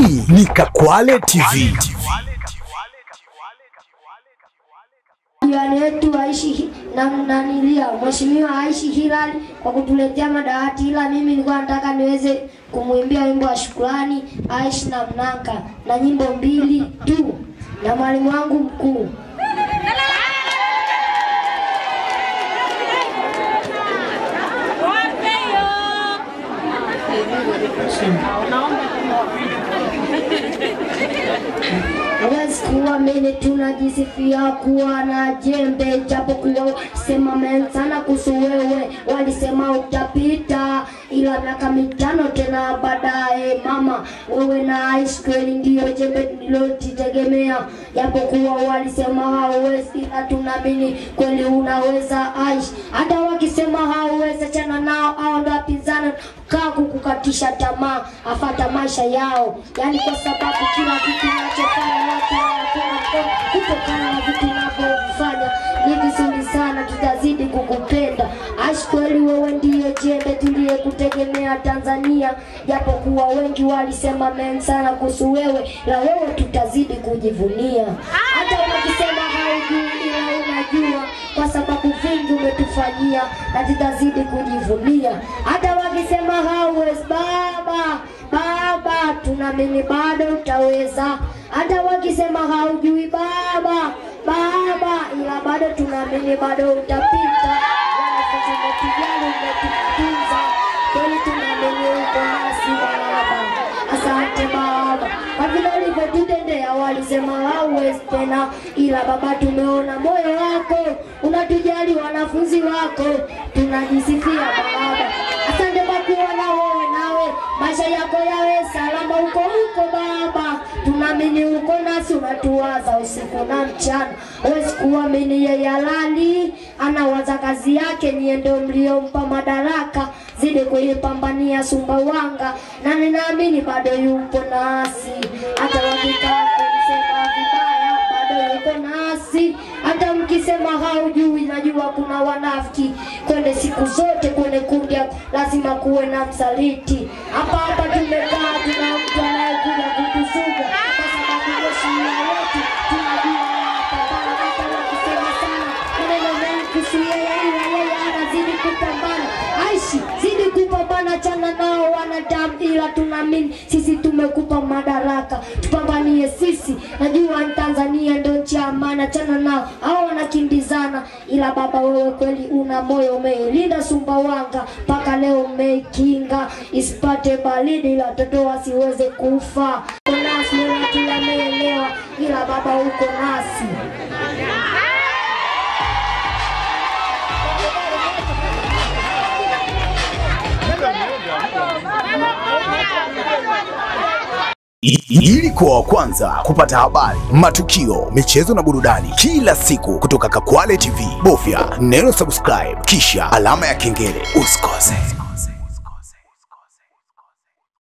Hii ni Kakwale TV. Jirani yetu Aishi na nilia Mheshimiwa Aishi Hilali kwa kutuletea madawati, ila mimi nilikuwa nataka niweze kumuimbia wimbo wa shukrani Aishi na Mnanka na nyimbo 2 tu na mwalimu wangu mkuu. Kuwa mene tunajisifia kuwa na jembe, japo kuwa sema mengi sana kuhusu wewe, walisema utapita ila miaka 5 tena baadaye. Mama wewe na Aishi kweli ndio jembe nilotitegemea, japo kuwa walisema hauwezi ila tunaamini kweli unaweza Aishi. Hata wakisema hauwezi achana nao, hao ndo wapinzani kaa kukukatisha tamaa, afata maisha yao, yani kwa sababu kila kitu unachofanya watu kutokana na vitu unavyofanya ni vizuri sana, tutazidi kukupenda Aishi kweli wewe ndiye jembe tuliyekutegemea Tanzania, japo kuwa wengi walisema mengi sana kuhusu wewe, la wewe tutazidi kujivunia. Hata wakisema haujui ila unajua, kwa sababu vingi umetufanyia na tutazidi kujivunia. Hata wakisema hauwezi baba tunaamini bado utaweza. Hata wakisema haujui baba ila bado tunaamini bado utapita. Wanafunzi umetujali, umetutunza, kweli tunaamini uko nasi baba. Asante baba kwa vile ulivyotutendea, walisema hauwezi tena ila baba tumeona moyo wako, unatujali wanafunzi wako, tunajisifia baba. Asante kwa kuona wewe nawe maisha yako yawe salama huko baba, tunaamini uko nasi, unatuwaza usiku na mchana. Huwezi kuamini yeye halali anawaza kazi yake, niye ndio mliompa madaraka, zidi kuipambania Sumbawanga, na ninaamini bado yupo nasi. Hata wakikaa kumsema vibaya bado yupo nasi. Hata mkisema haujui, najua kuna wanafiki kwende siku zote kwenye kundi, lazima kuwe na msaliti. Hapa tumekaa tuna mtu anayekuja kutusuga, kwa sababu mheshimiwa wetu tunajua anapambana. Hata wakisema sana maneno mengi kuhusu yeye anazidi kupambana. Aishi zidi kupambana, chana nao wanadamu, ila tunaamini sisi tumekupa madaraka, tupambanie sisi. Najua Tanzania ndio nchi ya amani, chana nao hao wanakimbizana, ila baba wewe kweli una moyo, umeilinda Sumbawanga mpaka leo, umeikinga isipate baridi ila watoto wasiweze kufa. Nasi leo tunaelewa, ila baba uko nasi. Ili kuwa wa kwanza kupata habari, matukio, michezo na burudani kila siku kutoka Kakwale TV, bofya neno subscribe kisha alama ya kengele. Usikose.